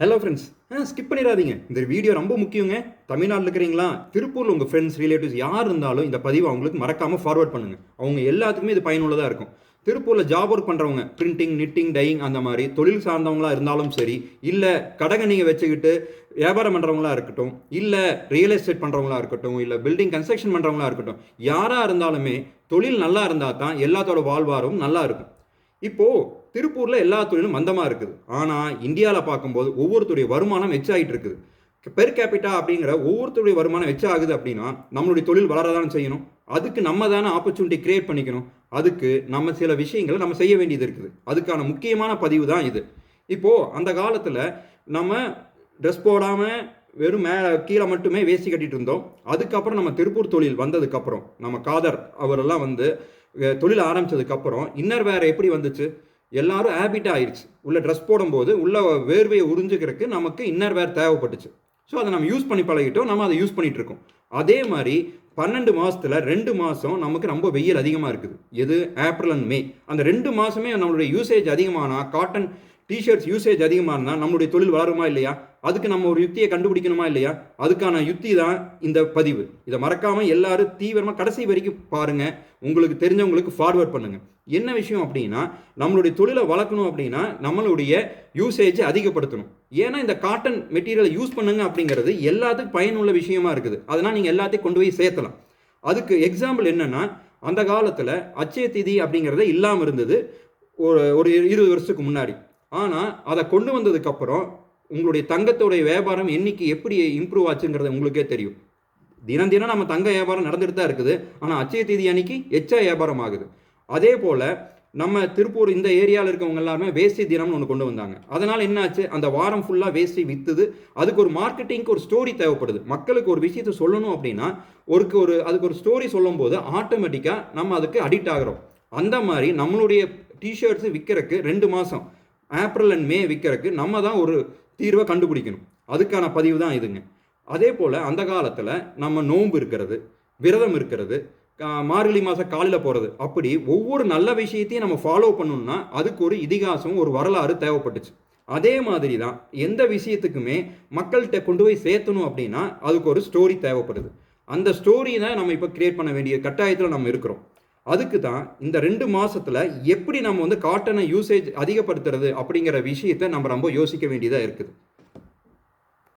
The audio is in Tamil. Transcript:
ஹலோ ஃப்ரெண்ட்ஸ், ஸ்கிப் பண்ணிடாதீங்க. இந்த வீடியோ ரொம்ப முக்கியங்க. தமிழ்நாட்டில் இருக்கிறீங்களா, திருப்பூரில் உங்கள் ஃப்ரெண்ட்ஸ் ரிலேட்டிவ்ஸ் யார் இருந்தாலும் இந்த பதிவை அவங்களுக்கு மறக்காமல் ஃபார்வர்ட் பண்ணுங்கள். அவங்க எல்லாத்துக்குமே இது பயனுள்ளதாக இருக்கும். திருப்பூரில் ஜாப் ஒர்க் பண்ணுறவங்க, பிரிண்டிங், நிட்டிங், டையிங் அந்த மாதிரி தொழில் சார்ந்தவங்களா இருந்தாலும் சரி, இல்லை கடைகணியை வச்சுக்கிட்டு வியாபாரம் பண்ணுறவங்களா இருக்கட்டும், இல்லை ரியல் எஸ்டேட் பண்ணுறவங்களா இருக்கட்டும், இல்லை பில்டிங் கன்ஸ்ட்ரக்ஷன் பண்ணுறவங்களா இருக்கட்டும், யாராக இருந்தாலுமே தொழில் நல்லா இருந்தால் தான் எல்லாத்தோட வாழ்வாரும் நல்லா இருக்கும். இப்போது திருப்பூரில் எல்லா தொழிலும் மந்தமாக இருக்குது. ஆனால் இந்தியாவில் பார்க்கும்போது ஒவ்வொருத்தருடைய வருமானம் எச்சாகிட்டு இருக்குது. பெர் கேபிட்டா அப்படிங்கிற ஒவ்வொருத்தருடைய வருமானம் எச்சாகுது அப்படின்னா நம்மளுடைய தொழில் வளரதான் செய்யணும். அதுக்கு நம்ம தானே ஆப்பர்ச்சுனிட்டி கிரியேட் பண்ணிக்கணும். அதுக்கு நம்ம சில விஷயங்களை நம்ம செய்ய வேண்டியது இருக்குது. அதுக்கான முக்கியமான பதிவு தான் இது. இப்போது அந்த காலத்தில் நம்ம ட்ரெஸ் போடாமல் வெறும் கீழே மட்டுமே வேஷ்டி கட்டிட்டு இருந்தோம். அதுக்கப்புறம் நம்ம திருப்பூர் தொழில் வந்ததுக்கப்புறம் நம்ம காதர் அவரெல்லாம் வந்து தொழில் ஆரம்பித்ததுக்கப்புறம் இன்னர் வேறு எப்படி வந்துச்சு, எல்லாரும் ஹேபிட்டாக ஆயிடுச்சு. உள்ள ட்ரெஸ் போடும்போது உள்ள வேர்வையை உறிஞ்சிக்கிறதுக்கு நமக்கு இன்னர் வேர் தேவைப்பட்டுச்சு. ஸோ அதை நம்ம யூஸ் பண்ணி பழகிட்டோம், நம்ம அதை யூஸ் பண்ணிகிட்டு இருக்கோம். அதே மாதிரி 12 மாதத்தில் 2 மாதம் நமக்கு ரொம்ப வெயில் அதிகமாக இருக்குது. எது? ஏப்ரல் அண்ட் மே. அந்த 2 மாதமே நம்மளுடைய யூசேஜ் அதிகமானால், காட்டன் டிஷர்ட்ஸ் யூசேஜ் அதிகமானா நம்மளுடைய தொழில் வளருமா இல்லையா? அதுக்கு நம்ம ஒரு யுக்தியை கண்டுபிடிக்கணுமா இல்லையா? அதுக்கான யுக்தி தான் இந்த பதிவு. இதை மறக்காமல் எல்லாரும் தீவிரமாக கடைசி வரைக்கும் பாருங்கள். உங்களுக்கு தெரிஞ்சவங்களுக்கு ஃபார்வர்ட் பண்ணுங்கள். என்ன விஷயம் அப்படின்னா, நம்மளுடைய தொழிலை வளர்க்கணும் அப்படின்னா நம்மளுடைய யூசேஜை அதிகப்படுத்தணும். ஏன்னா இந்த காட்டன் மெட்டீரியலை யூஸ் பண்ணுங்க அப்படிங்கிறது எல்லாத்துக்கும் பயனுள்ள விஷயமா இருக்குது. அதனால் நீங்கள் எல்லாத்தையும் கொண்டு போய் சேர்த்தலாம். அதுக்கு எக்ஸாம்பிள் என்னென்னா, அந்த காலத்தில் அச்சய திதி அப்படிங்கிறத இல்லாமல் இருந்தது ஒரு 20 வருஷத்துக்கு முன்னாடி. ஆனால் அதை கொண்டு வந்ததுக்கப்புறம் உங்களுடைய தங்கத்தோடைய வியாபாரம் என்னைக்கு எப்படி இம்ப்ரூவ் ஆச்சுங்கிறது உங்களுக்கே தெரியும். தினம் தினம் நம்ம தங்க வியாபாரம் நடந்துட்டு தான் இருக்குது. ஆனால் அச்சய தேதி அன்னைக்கு எச்சா வியாபாரம் ஆகுது. அதே போல் நம்ம திருப்பூர் இந்த ஏரியாவில் இருக்கவங்க எல்லாருமே வேஷ்டி தினம்னு ஒன்று கொண்டு வந்தாங்க. அதனால் என்ன ஆச்சு, அந்த வாரம் ஃபுல்லாக வேஷ்டி விற்றுது. அதுக்கு ஒரு மார்க்கெட்டிங்க்கு ஒரு ஸ்டோரி தேவைப்படுது. மக்களுக்கு ஒரு விஷயத்தை சொல்லணும் அப்படின்னா அதுக்கு ஒரு ஸ்டோரி சொல்லும் போது ஆட்டோமேட்டிக்காக நம்ம அதுக்கு அடிக்ட் ஆகிறோம். அந்த மாதிரி நம்மளுடைய டிஷர்ட்ஸு விற்கிறதுக்கு 2 மாதம் ஏப்ரல் அண்ட் மே விற்கிறதுக்கு நம்ம தான் ஒரு தீர்வை கண்டுபிடிக்கணும். அதுக்கான பதிவு தான் இதுங்க. அதே போல் அந்த காலத்தில் நம்ம நோன்பு இருக்கிறது, விரதம் இருக்கிறது, மார்கழி மாதம் காலையில் போகிறது, அப்படி ஒவ்வொரு நல்ல விஷயத்தையும் நம்ம ஃபாலோ பண்ணணும்னா அதுக்கு ஒரு இதிகாசம், ஒரு வரலாறு தேவைப்பட்டுச்சு. அதே மாதிரி தான் எந்த விஷயத்துக்குமே மக்கள்கிட்ட கொண்டு போய் சேர்த்தணும் அப்படின்னா அதுக்கு ஒரு ஸ்டோரி தேவைப்படுது. அந்த ஸ்டோரி தான் நம்ம இப்போ கிரியேட் பண்ண வேண்டிய கட்டாயத்தில் நம்ம இருக்கிறோம். அதுக்கு தான் இந்த 2 மாதத்தில் எப்படி நம்ம வந்து காட்டனை யூசேஜ் அதிகப்படுத்துறது அப்படிங்கிற விஷயத்தை நம்ம ரொம்ப யோசிக்க வேண்டியதாக இருக்குது.